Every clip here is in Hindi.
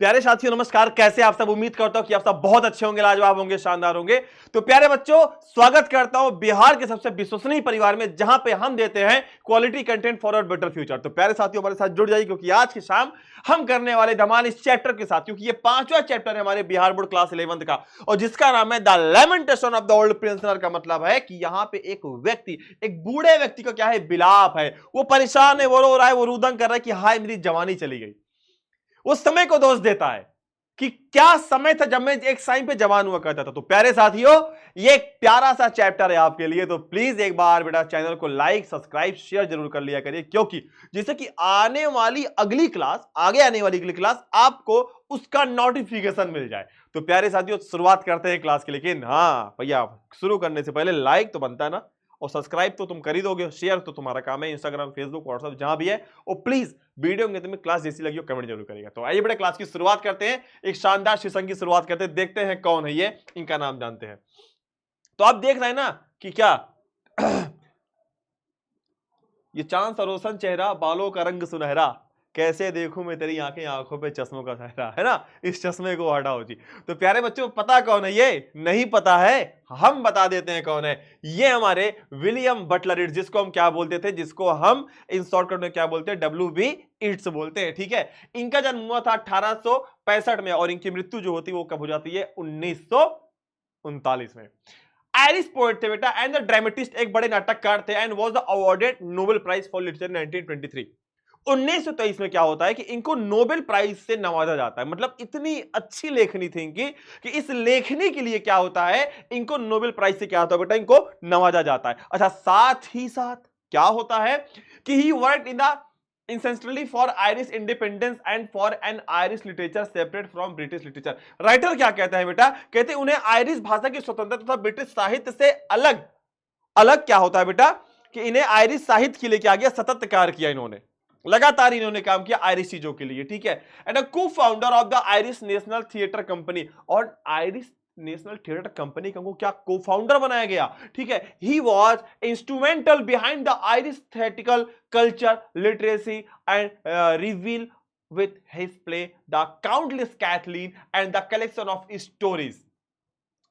प्यारे साथियों नमस्कार। कैसे आप सब? उम्मीद करता हूं कि आप सब बहुत अच्छे होंगे, लाजवाब होंगे, शानदार होंगे। तो प्यारे बच्चों, स्वागत करता हूं बिहार के सबसे विश्वसनीय परिवार में, जहां पे हम देते हैं quality content for our better future. तो प्यारे साथियों, हमारे साथ जुड़ जाइए, क्योंकि आज की शाम हम करने वाले धमाल इस चैप्टर के साथ, क्योंकि ये 5वां चैप्टर है हमारे बिहार बोर्ड क्लास 11th का, और जिसका नाम है the lamentation of the old pensioner. का मतलब है कि यहाँ पे एक व्यक्ति, एक बूढ़े व्यक्ति का क्या है, विलाप है। वो परेशान है, वो रो रहा है, वो रुदन कर रहा है कि हाय मेरी जवानी चली गई। उस समय को दोष देता है कि क्या समय था जब मैं एक टाइम पे जवान हुआ करता था। तो प्यारे साथियों, ये एक प्यारा सा चैप्टर है आपके लिए। तो प्लीज एक बार बेटा चैनल को लाइक, सब्सक्राइब, शेयर जरूर कर लिया करिए, क्योंकि जिससे कि आने वाली अगली क्लास, आगे आने वाली अगली क्लास, आपको उसका नोटिफिकेशन मिल जाए। तो प्यारे साथियों, शुरुआत करते हैं क्लास की। लेकिन हाँ भैया, शुरू करने से पहले लाइक तो बनता है ना, और सब्सक्राइब तो तुम कर ही दोगे, शेयर तो तुम्हारा काम है, इंस्टाग्राम, फेसबुक, व्हाट्सएप जहां भी है। और प्लीज वीडियो में तुम्हें क्लास जैसी लगी हो कमेंट जरूर करेगा। तो आइए बेटा क्लास की शुरुआत करते हैं, एक शानदार सेशन की शुरुआत करते हैं। देखते हैं कौन है ये, इनका नाम जानते हैं। तो आप देख रहे हैं ना कि क्या ये चांद सा रोशन चेहरा, बालों का रंग सुनहरा, कैसे देखूं मैं तेरी आंखें, आंखों पे चश्मों का सहरा, है ना। इस चश्मे को हटाओ जी। तो प्यारे बच्चों, पता कौन है ये? नहीं पता है? हम बता देते हैं कौन है। ये हमारे विलियम बटलर ईट्स, जिसको हम क्या बोलते थे, जिसको हम इन शॉर्टकट में क्या बोलते हैं, WB ईट्स बोलते हैं। ठीक है। इनका जन्म हुआ था 1865 में, और इनकी मृत्यु जो होती है वो कब हो जाती है? 1939 में। आयरिश पोएट थे बेटा, एंड द ड्रामेटिस्ट, एक बड़े नाटककार थे, and was the awarded Nobel prize for literature 1923। 1923 में क्या होता है कि इनको नोबेल प्राइज से नवाजा जाता है। मतलब इतनी अच्छी लेखनी थी इनकी कि इस लेखनी के लिए क्या होता है, इनको नोबेल प्राइज से क्या होता है बेटा, इनको नवाजा जाता है। अच्छा, साथ ही साथ क्या होता है कि he worked in the intentionally for Irish independence and for an Irish literature separate from British literature. Writer क्या कहता है बेटा? कहते हैं उन्हें आयरिश भाषा की स्वतंत्रता तथा ब्रिटिश साहित्य से अलग अलग क्या होता है बेटा, कि इन्हें आयरिश साहित्य के लिए क्या किया, सतत कार्य किया इन्होंने, लगातार इन्होंने काम किया आयरिश चीजों के लिए। ठीक है। एंड अ को founder of the Irish national theatre company, और आयरिश नेशनल थिएटर कंपनी को क्या को फाउंडर बनाया गया। ठीक है। He was instrumental behind the Irish theatrical culture, literacy and reveal with his play The Countess Kathleen and the collection of stories।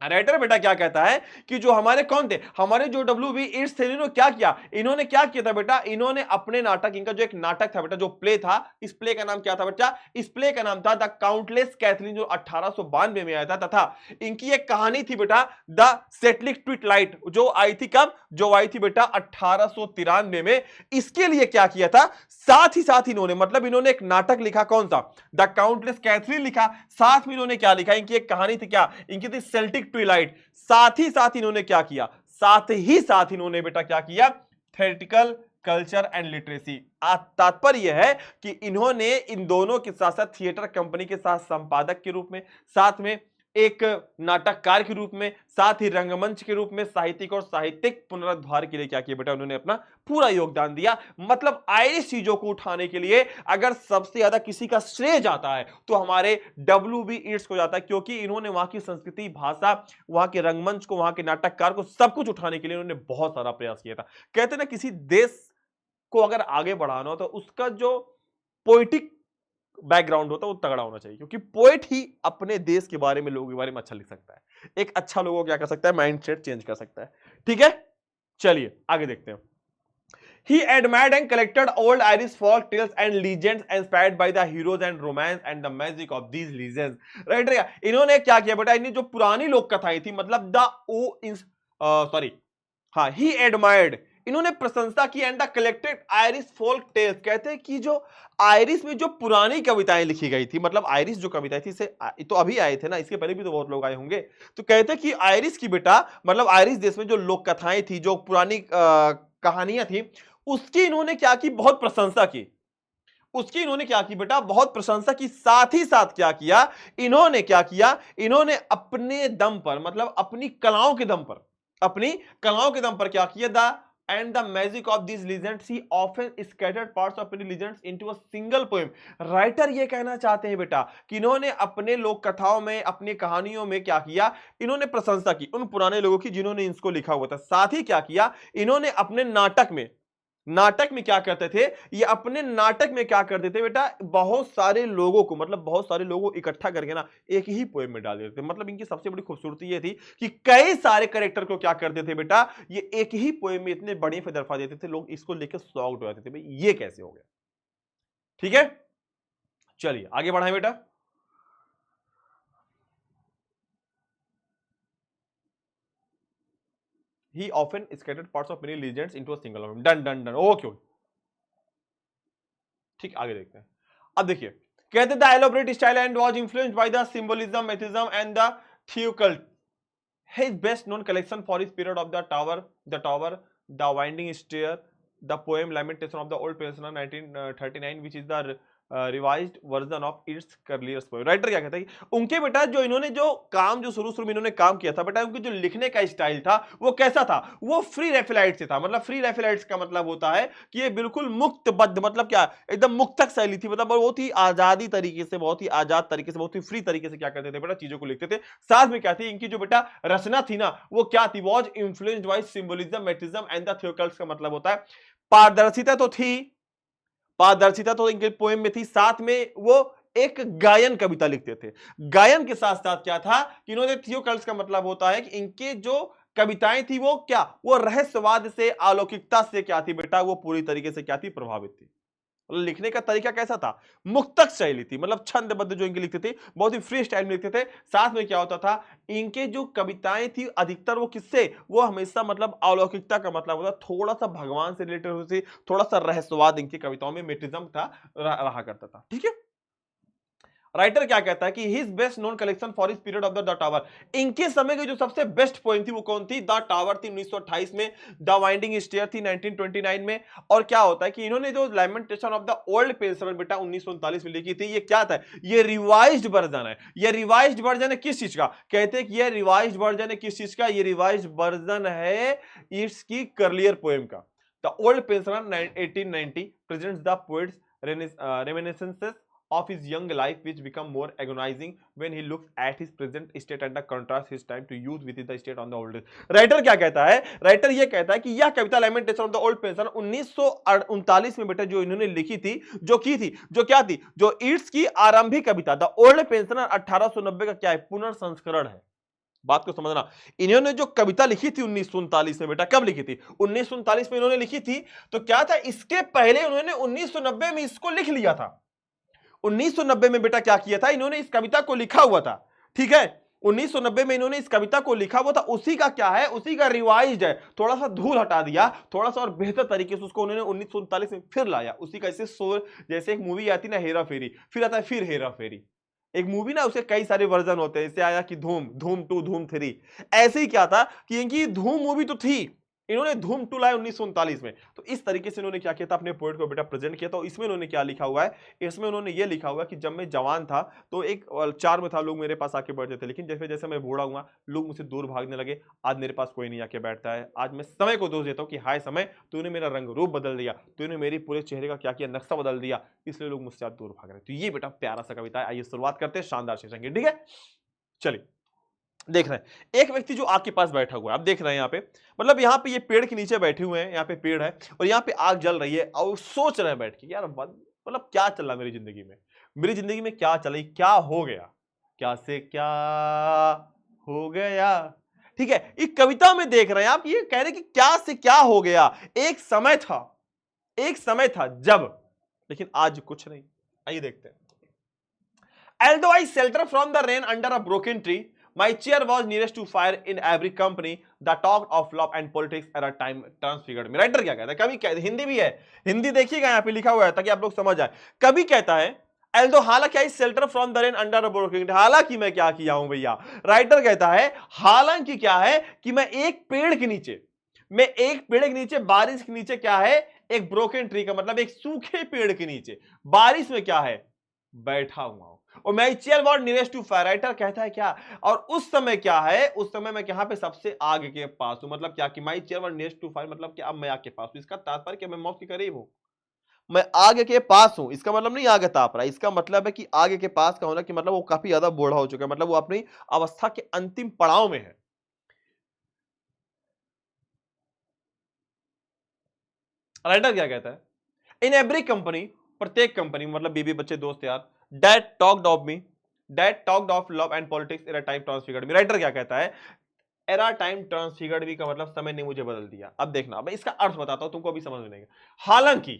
Writer बेटा क्या कहता है कि जो हमारे कौन थे, हमारे जो WB ईट्स थे, इन्होंने क्या किया, इन्होंने क्या किया था बेटा, इन्होंने अपने नाटक, इनका जो एक नाटक था बेटा, जो प्ले था, इस प्ले का नाम क्या था बेटा? इस प्ले का नाम था द काउंटलेस कैथलीन, जो 1892 में आया था। तथा इनकी एक कहानी थी बेटा, द सेटलिक ट्विटलाइट, जो आई थी कब? जो आई थी बेटा 1893 में। इसके लिए क्या किया था, साथ ही साथ इन्होंने, मतलब इन्होंने एक नाटक लिखा, कौन सा? द काउंटलेस कैथलीन लिखा। साथ में इन्होंने क्या लिखा, इनकी एक कहानी थी, क्या? इनकी थी सेल्टिक ट्विलाइट। साथ ही साथ इन्होंने क्या किया, साथ ही साथ इन्होंने बेटा क्या किया, थेरेटिकल कल्चर एंड लिटरेसी। तात्पर्य यह है कि इन्होंने इन दोनों के साथ साथ थिएटर कंपनी के साथ संपादक के रूप में, साथ में एक नाटककार के रूप में, साथ ही रंगमंच के रूप में साहित्यिक और साहित्यिक पुनरुद्धार के लिए क्या किया बेटा, उन्होंने अपना पूरा योगदान दिया। मतलब आयरिश चीजों को उठाने के लिए अगर सबसे ज्यादा किसी का श्रेय जाता है तो हमारे WB ईट्स को जाता है, क्योंकि इन्होंने वहां की संस्कृति, भाषा, वहां के रंगमंच को, वहां के नाटककार को, सब कुछ उठाने के लिए उन्होंने बहुत सारा प्रयास किया था। कहते ना, किसी देश को अगर आगे बढ़ाना हो तो उसका जो पोइटिक बैकग्राउंड होता है वो तगड़ा होना चाहिए, क्योंकि पोएट ही अपने देश के बारे में, लोगों के बारे में अच्छा लिख सकता है। एक अच्छा लोगों को क्या कर सकता है, माइंडसेट चेंज कर सकता है। ठीक है, चलिए आगे देखते हैं। He admired and collected old Irish folk tales and legends inspired by the heroes and romance and the magic of these legends। Right रहेगा। इन्होंने क्या किया बेटा, इन्हें जो पुरानी लोक कथाएं थी, मतलब द ओ सॉरी हाँ, ही एडमायर्ड, इन्होंने प्रशंसा की, and the collected Irish folk tales, कहते हैं कि जो आयरिश में जो पुरानी कविताएं लिखी गई थी, मतलब आयरिश जो कविताएं थी, इसे तो अभी आए थे ना, इसके पहले भी तो बहुत लोग आए होंगे। तो कहते हैं कि आयरिश की बेटा, मतलब आयरिश देश में जो लोक कथाएं थी, जो पुरानी कहानियां थी, उसकी इन्होंने क्या की, बहुत प्रशंसा की। उसकी इन्होंने क्या की बेटा, बहुत प्रशंसा की। साथ ही साथ क्या किया इन्होंने, क्या किया इन्होंने, अपने दम पर, मतलब अपनी कलाओं के दम पर, अपनी कलाओं के दम पर क्या किया, the end the magic of this legends he often scattered parts of the legends into a single poem. Writer ये कहना चाहते हैं बेटा कि इन्होंने अपने लोक कथाओं में, अपनी कहानियों में क्या किया, इन्होंने प्रशंसा की उन पुराने लोगों की जिन्होंने इसको लिखा हुआ था। साथ ही क्या किया इन्होंने, अपने नाटक में, नाटक में क्या करते थे, ये अपने नाटक में क्या करते थे बेटा, बहुत सारे लोगों को, मतलब बहुत सारे लोगों को इकट्ठा करके ना एक ही पोएम में डाल देते थे। मतलब इनकी सबसे बड़ी खूबसूरती ये थी कि कई सारे कैरेक्टर को क्या करते थे बेटा, ये एक ही पोएम में इतने बड़े दफा देते थे, लोग इसको लेकर शॉक्ड हो जाते थे, भाई ये कैसे हो गया। ठीक है, चलिए आगे बढ़ाएं बेटा। He often scattered parts of many legends into a single album. Done done done, okay. ठीक, आगे देखते हैं। अब देखिए, कहते the elaborate style and was influenced by the symbolism, mysticism and the the occult. His best known collection for his period of the tower, the winding stair, the poem Lamentation of the Old Prisoner 1939, which is the revised version of its कर्लियर्स पोएम। राइटर क्या कहता है कि उनके बेटा जो इन्होंने जो काम, जो शुरू में इन्होंने काम किया था बेटा, उनके जो लिखने का स्टाइल था वो कैसा था, वो फ्री रेफिलाइट से था। मतलब फ्री रेफिलाइट्स का मतलब होता है कि ये बिल्कुल मुक्तबद्ध, मतलब क्या, एकदम मुक्तक शैली थी, मतलब बहुत ही आजादी तरीके से, बहुत ही आजाद तरीके से, बहुत ही फ्री तरीके से क्या करते थे बेटा, चीजों को लिखते थे। साथ में क्या थी, इनकी जो बेटा रचना थी ना, वो क्या थी, was influenced by symbolism, mysticism and the the occults. का मतलब होता है पारदर्शिता तो थी, पारदर्शिता तो इनके पोएम में थी, साथ में वो एक गायन कविता लिखते थे। गायन के साथ साथ क्या था कि इन्होंने थियोकल्ट्स, का मतलब होता है कि इनके जो कविताएं थी वो क्या, वो रहस्यवाद से, अलौकिकता से क्या थी बेटा, वो पूरी तरीके से क्या थी, प्रभावित थी। लिखने का तरीका कैसा था, मुक्तक शैली थी, मतलब छंदबद्ध जो इनके लिखते थे, बहुत ही फ्री स्टाइल में लिखते थे। साथ में क्या होता था, इनके जो कविताएं थी अधिकतर वो किससे, वो हमेशा मतलब अलौकिकता का मतलब होता, थोड़ा सा भगवान से रिलेटेड होती, थोड़ा सा रहस्यवाद इनकी कविताओं में मेटिज्म था, रहा करता था। ठीक है, राइटर क्या कहता है कि his best known collection for his period of the tower, इनके समय की जो सबसे बेस्ट पोएम थी वो कौन थी, द टावर थी 1928 में, द वाइंडिंग स्टेयर थी 1929 में। और क्या होता है कि इन्होंने जो लैमेंटेशन ऑफ द ओल्ड पेंसिलर बेटा 1939 में लिखी थी, ये क्या था, ये रिवाइज्ड वर्जन है। ये रिवाइज्ड वर्जन है किस चीज का, कहते हैं कि ये रिवाइज्ड वर्जन है किस चीज का, ये रिवाइज्ड वर्जन है इसकी कर्लियर पोएम का। The old pensioner 1890 presents the poet's reminiscences of his young life, which become more agonizing when he looks at his present state and contrasts his time to youth with the state on the old days। Writer क्या कहता है, राइटर ये कहता है कि यह कविता लैमेंटेशन ऑफ द ओल्ड पेंशन 1939 में बेटा जो इन्होंने लिखी थी, जो की थी, जो क्या थी, जो ईट्स की आरंभिक कविता, द ओल्ड पेंशनर 1890 का क्या है, पुनर्संस्करण है। बात को समझना, इन्होंने जो कविता लिखी थी 1939 में बेटा, कब लिखी थी, 1939 में इन्होंने लिखी थी, तो क्या था, इसके पहले उन्होंने 1990 में इसको लिख लिया था। 1990 में बेटा क्या किया था, इन्होंने इस कविता को लिखा हुआ था। ठीक है, 1990 में इन्होंने इस कविता को लिखा हुआ था, उसी का क्या है, उसी का रिवाइज है, थोड़ा सा धूल हटा दिया, थोड़ा सा और बेहतर तरीके से उसको उन्होंने 1939 में फिर लाया। उसी का ऐसे जैसे एक मूवी आती ना हेरा फेरी, फिर आता है फिर हेरा फेरी, एक मूवी ना, उसके कई सारे वर्जन होते हैं। इससे आया कि धूम, धूम 2, धूम 3, ऐसे ही क्या था कि इनकी धूम मूवी तो थी, इन्होंने धूम 2 लाया 1939 में। तो इस तरीके से इन्होंने क्या किया था, अपने पोएट को बेटा प्रेजेंट किया। तो इसमें उन्होंने क्या लिखा हुआ है, इसमें उन्होंने ये लिखा हुआ है कि जब मैं जवान था तो एक चार में था, लोग मेरे पास आके बैठते थे, लेकिन जैसे जैसे मैं बूढ़ा हुआ लोग मुझसे दूर भागने लगे। आज मेरे पास कोई नहीं आके बैठता है। आज मैं समय को दोष देता हूँ कि हाय समय, तूने मेरा रंग रूप बदल दिया, तूने मेरे पूरे चेहरे का क्या किया, नक्शा बदल दिया, इसलिए लोग मुझसे आज दूर भाग रहे हैं। तो ये बेटा प्यारा सा कविता है। आइए शुरुआत करते हैं शानदार शीर्षक की। ठीक है, चलिए देख रहे हैं एक व्यक्ति जो आग के पास बैठा हुआ है। आप देख रहे हैं यहाँ पे, मतलब यहाँ पे ये पेड़ के नीचे बैठे हुए हैं, यहाँ पे पेड़ है और यहाँ पे आग जल रही है और सोच रहे हैं बैठ के, यार मतलब क्या चल रहा है मेरी जिंदगी में, मेरी जिंदगी में क्या चला, क्या हो गया, क्या से क्या हो गया। ठीक है, एक कविता में देख रहे हैं आप, ये कह रहे हैं कि क्या से क्या हो गया। एक समय था, एक समय था जब, लेकिन आज कुछ नहीं। आइए देखते हैं। Although I shelter from the rain under a broken tree, my chair was nearest to fire in every company. The talk of love and politics at a time transfigured me। Writer क्या कहता है, कभी कहते, हिंदी भी है, हिंदी देखिएगा यहाँ पे लिखा हुआ है ताकि आप लोग समझ आए। कभी कहता है एल्दो, हालांकि I shelter from the rain under a broken tree, हालांकि मैं क्या किया हूं भैया। राइटर कहता है हालांकि क्या है कि मैं एक पेड़ के नीचे, मैं एक पेड़ के नीचे, बारिश के नीचे क्या है, एक ब्रोकन ट्री का मतलब एक सूखे पेड़ के नीचे बारिश में क्या है, बैठा हुआ हूं। और मैं chair was nearest to fire, writer कहता है क्या, और उस समय क्या है, उस समय मैं यहाँ पे सबसे आग के पास हूं। मतलब क्या कि my chair was nearest to fire, मतलब कि अब मैं आग के पास हूं। इसका तात्पर्य कि मैं मौत के करीब हूं, मैं आग के पास हूं। इसका मतलब नहीं आग ताप रहा, इसका मतलब है कि आग के पास का होना कि मतलब वो काफी ज्यादा बूढ़ा हो चुका है, मतलब वो अपनी अवस्था के अंतिम पड़ाव में है। राइटर क्या कहता है, इन एवरी कंपनी, प्रत्येक कंपनी मतलब बीबी बच्चे दोस्त यार, that talked of me, that talked of love and politics at a time transfigured me. Writer क्या कहता है, एरा टाइम ट्रांसफिगर्ड मी का मतलब समय ने मुझे बदल दिया। अब देखना, अब इसका अर्थ बताता हूं तुमको, अभी समझ में नहीं आएगा। हालांकि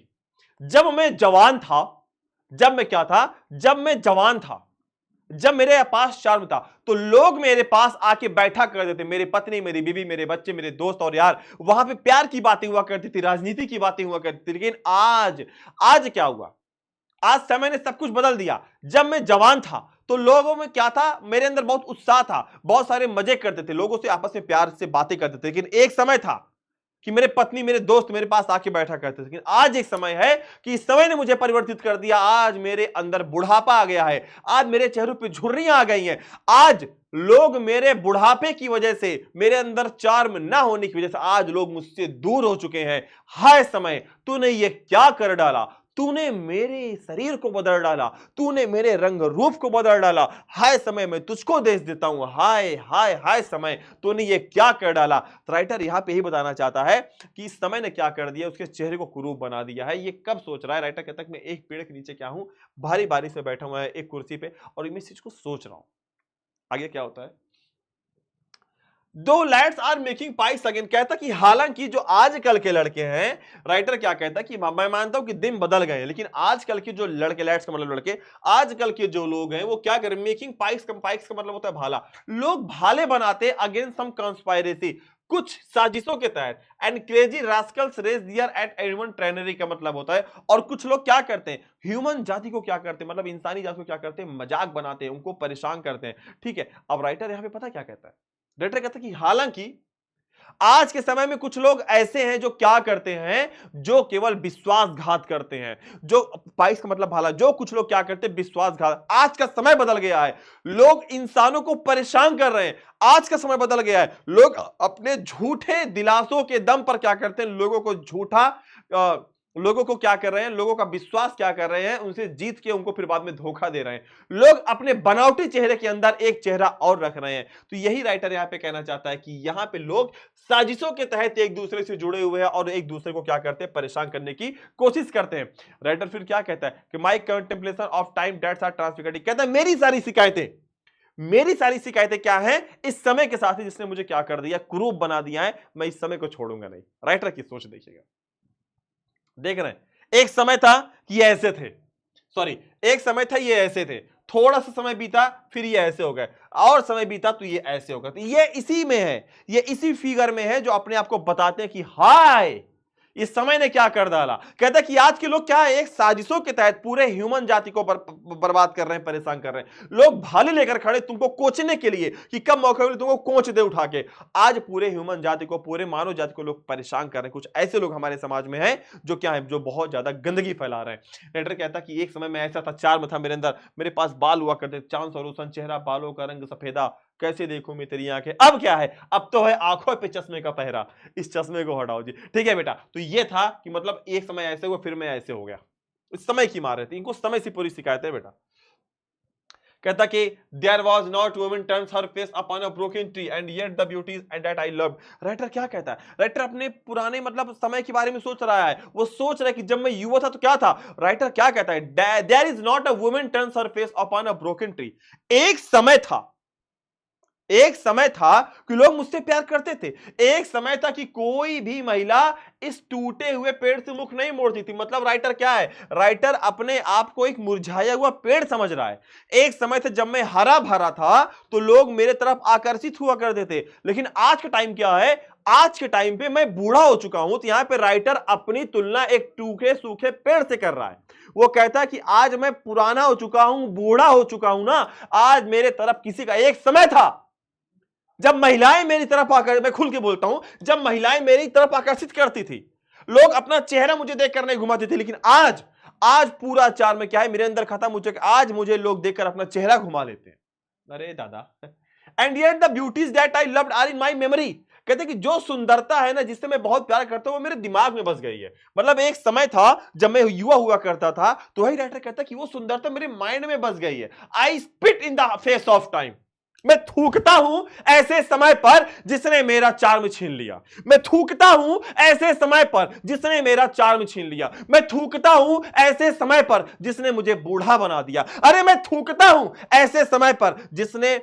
जब मैं जवान था, जब मैं क्या था, जब मैं जवान था, जब मेरे पास चार्म था, तो लोग मेरे पास आके बैठा करते थे, मेरी पत्नी, मेरी बीवी, मेरे बच्चे, मेरे दोस्त और यार, वहां पे प्यार की बातें हुआ करती थी, राजनीति की बातें हुआ करती थी। लेकिन आज क्या हुआ, आज समय ने सब कुछ बदल दिया। जब मैं जवान था तो लोगों में क्या था, मेरे अंदर बहुत उत्साह था, बहुत सारे मजे करते थे, लोगों से आपस में प्यार से बातें करते थे। लेकिन एक समय था कि मेरे पत्नी, मेरे दोस्त मेरे पास आके बैठा करते थे। लेकिन आज एक समय है कि इस समय ने मुझे परिवर्तित कर दिया। आज मेरे अंदर बुढ़ापा आ गया है, आज मेरे चेहरे पे झुर्रियां आ गई हैं। आज लोग मेरे बुढ़ापे की वजह से, मेरे अंदर चार्म ना होने की वजह से आज लोग मुझसे दूर हो चुके हैं। हाय समय, तूने ये क्या कर डाला, तूने मेरे शरीर को बदल डाला, तूने मेरे रंग रूप को बदल डाला। हाय समय, मैं तुझको देश देता हूं। हाय हाय हाय समय, तूने ये क्या कर डाला। तो राइटर यहां पे ही बताना चाहता है कि इस समय ने क्या कर दिया, उसके चेहरे को कुरूप बना दिया है। ये कब सोच रहा है, राइटर कहता है मैं एक पेड़ के नीचे क्या हूं, भारी बारिश में बैठा हुआ है एक कुर्सी पे, और मैं इस चीज को सोच रहा हूं। आगे क्या होता है, two lads are making pies again. कहता कि हालांकि जो आजकल के लड़के हैं, राइटर क्या कहता कि मैं मानता हूं कि दिन बदल गए हैं, लेकिन आजकल के जो लड़के, लैड्स का मतलब लड़के, आजकल के जो लोग हैं वो क्या करें, मेकिंग पाइस। पाइस का मतलब होता है भाला। लोग भाले बनाते अगेंस्ट सम कंस्पायरेसी, कुछ साजिशों के तहत। And crazy rascals rage their at animal treachery का मतलब होता है, और कुछ लोग क्या करते हैं, ह्यूमन जाति को क्या करते हैं, मतलब इंसानी जाति को क्या करते हैं, मजाक बनाते हैं, उनको परेशान करते हैं। ठीक है, अब राइटर यहां पे पता क्या कहता है, राइटर कहता है कि हालांकि आज के समय में कुछ लोग ऐसे हैं जो क्या करते हैं, जो केवल विश्वासघात करते हैं। जो पाइस का मतलब भाला, जो कुछ लोग क्या करते हैं, विश्वासघात। आज का समय बदल गया है, लोग इंसानों को परेशान कर रहे हैं। आज का समय बदल गया है, लोग अपने झूठे दिलासों के दम पर क्या करते हैं, लोगों को झूठा लोगों को क्या कर रहे हैं, लोगों का विश्वास क्या कर रहे हैं, उनसे जीत के उनको फिर बाद में धोखा दे रहे हैं। लोग अपने बनावटी चेहरे के अंदर एक चेहरा और रख रहे हैं। तो यही राइटर यहां पे कहना चाहता है कि यहां पे लोग साजिशों के तहत एक दूसरे से जुड़े हुए हैं और एक दूसरे को क्या करते हैं, परेशान करने की कोशिश करते हैं। राइटर फिर क्या कहता है कि my contemplation of time that's are transfigured. कहता है मेरी सारी शिकायतें क्या हैं, इस समय के साथ ही जिसने मुझे क्या कर दिया, कुरूप बना दिया है। मैं इस समय को छोड़ूंगा नहीं। राइटर की सोच देखिएगा, देख रहे हैं, एक समय था कि ये ऐसे थे, सॉरी, एक समय था ये ऐसे थे, थोड़ा सा समय बीता फिर ये ऐसे हो गए, और समय बीता तो ये ऐसे हो गए। तो ये इसी में है, ये इसी फिगर में है जो अपने आप को बताते हैं कि हाय, इस समय ने क्या कर डाला। कहता है कि आज के लोग क्या है, एक साजिशों के तहत पूरे ह्यूमन जाति को बर्बाद कर रहे हैं, परेशान कर रहे हैं। लोग भाले लेकर खड़े तुमको कोचने के लिए कि कब मौका मिले तुमको कोच दे उठा के। आज पूरे ह्यूमन जाति को, पूरे मानव जाति को लोग परेशान कर रहे हैं। कुछ ऐसे लोग हमारे समाज में हैं जो क्या है, जो बहुत ज्यादा गंदगी फैला रहे हैं। राइटर कहता कि एक समय में ऐसा था, चार्म था मेरे अंदर, मेरे पास बाल हुआ करते, चांद सरोसन चेहरा, बालों का रंग सफेदा, कैसे देखूं मैं तेरी आंखें। अब क्या है, अब तो है आंखों पे चश्मे का पहरा, इस चश्मे को हटाओ जी। ठीक है बेटा, तो ये था कि मतलब एक समय ऐसे हुआ फिर मैं ऐसे हो गया। इस समय की मार रहती, इनको समय से पूरी शिकायत है बेटा। कहता कि there was not woman turns her face upon a broken tree and yet the beauties and that I love. Writer क्या कहता है, राइटर अपने पुराने मतलब समय के बारे में सोच रहा है। वो सोच रहा है कि जब मैं युवा था तो क्या था। राइटर क्या कहता है, there is not a woman turns her face upon a broken tree. एक समय था, एक समय था कि लोग मुझसे प्यार करते थे। एक समय था कि कोई भी महिला इस टूटे हुए पेड़ से मुख नहीं मोड़ती थी। मतलब राइटर क्या है, राइटर अपने आप को एक मुरझाया हुआ पेड़ समझ रहा है। एक समय था जब मैं हरा भरा था तो लोग मेरे तरफ आकर्षित हुआ करते थे। लेकिन आज का टाइम क्या है, आज के टाइम पे मैं बूढ़ा हो चुका हूं। तो यहां पे राइटर अपनी तुलना एक टूटे सूखे पेड़ से कर रहा है। वो कहता है कि आज मैं पुराना हो चुका हूं, बूढ़ा हो चुका हूं ना। आज मेरे तरफ किसी का, एक समय था जब महिलाएं मेरी तरफ आकर, मैं खुल के बोलता हूं, जब महिलाएं मेरी तरफ आकर्षित करती थी, लोग अपना चेहरा मुझे देखकर नहीं घुमाते थे। लेकिन आज, आज पूरा चार में क्या है, मेरे अंदर खत्म हो चुका। आज मुझे लोग देखकर अपना चेहरा घुमा लेते हैं। अरे दादा, and yet the beauties that I loved are in my memory. कहते कि जो सुंदरता है ना, जिससे मैं बहुत प्यार करता हूं, वो मेरे दिमाग में बस गई है। मतलब एक समय था जब मैं युवा हुआ करता था, तो वही राइटर कहता कि वो सुंदरता मेरे माइंड में बस गई है। आई spit in the face of time. मैं थूकता हूं ऐसे समय पर जिसने मेरा चार्म छीन लिया। मैं थूकता हूं ऐसे समय पर जिसने मेरा चार्म छीन लिया। मैं थूकता हूं ऐसे समय पर जिसने मुझे बूढ़ा बना दिया। अरे मैं थूकता हूं ऐसे समय पर जिसने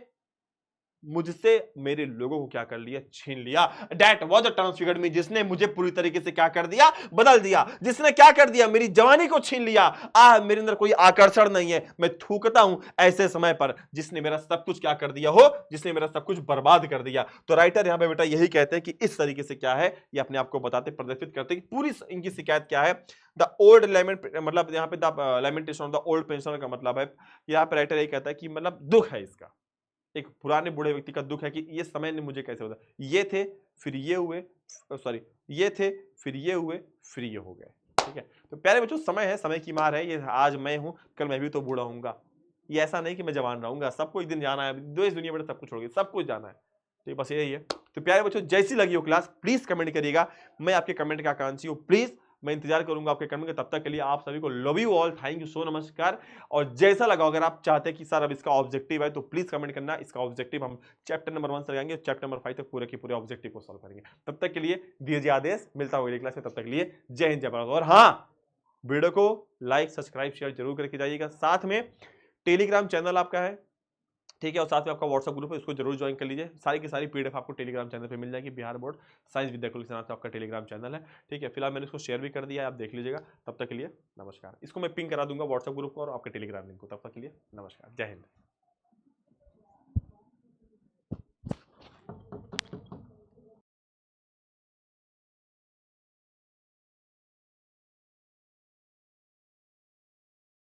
मुझसे मेरे लोगों को क्या कर लिया, छीन लिया। दैट वाज अ ट्रांसफिगर्ड मी, जिसने मुझे पूरी तरीके से क्या कर दिया, बदल दिया। जिसने क्या कर दिया, मेरी जवानी को छीन लिया। मेरे अंदर कोई आकर्षण नहीं है। मैं थूकता हूं ऐसे समय पर जिसने मेरा सब कुछ क्या कर दिया हो, जिसने मेरा सब कुछ बर्बाद कर दिया। तो राइटर यहां पे बेटा यही कहते हैं कि इस तरीके से क्या है, ये अपने आप को बताते प्रदर्शित करते कि पूरी इनकी शिकायत क्या है। द ओल्ड लेमेंट, मतलब यहाँ पे the lamentation of the old pensioner का मतलब है, यहाँ पे राइटर यही कहता है कि मतलब दुख है इसका, एक पुराने बूढ़े व्यक्ति का दुख है कि ये समय ने मुझे कैसे बता, ये थे फिर ये हुए, सॉरी ये थे फिर ये हुए फिर ये हो गए। ठीक है, तो प्यारे बच्चों समय है, समय की मार है, ये आज मैं हूं कल मैं भी तो बूढ़ा होऊंगा। ये ऐसा नहीं कि मैं जवान रहूंगा, सबको एक दिन जाना है, देश दुनिया में सब कुछ छोड़ के सब कुछ जाना है। तो बस यही है। तो प्यारे बच्चों जैसी लगी हो क्लास प्लीज कमेंट करिएगा, मैं आपके कमेंट का आकांक्षी हूं, प्लीज मैं इंतजार करूंगा आपके कमेंट का। तब तक के लिए आप सभी को love you all, thank you so नमस्कार। और जैसा लगा, अगर आप चाहते हैं कि सर अब इसका ऑब्जेक्टिव है तो प्लीज कमेंट करना, इसका ऑब्जेक्टिव हम चैप्टर नंबर 1 से लगाएंगे, चैप्टर नंबर 5 तक पूरे के पूरे ऑब्जेक्टिव को सॉल्व करेंगे। तब तक के लिए दीजिए आदेश, मिलता हूं अगली क्लास में, तब तक के लिए जय हिंद जय भारत। और हाँ, वीडियो को लाइक सब्सक्राइब शेयर जरूर करके जाइएगा। साथ में टेलीग्राम चैनल आपका है, ठीक है, और साथ में आपका व्हाट्सएप ग्रुप है, उसको जरूर ज्वाइन कर लीजिए। सारी की सारी पीडीएफ आपको टेलीग्राम चैनल पे मिल जाएगी। बिहार बोर्ड साइंस विद्याकुल के नाम से आपका टेलीग्राम चैनल है। ठीक है, फिलहाल मैंने इसको शेयर भी कर दिया है, आप देख लीजिएगा। तब तक के लिए नमस्कार। इसको मैं पिंग करा दूंगा व्हाट्सएप ग्रुप को और आपके टेलीग्राम लिंक को। तब तक के लिए नमस्कार, जय हिंद।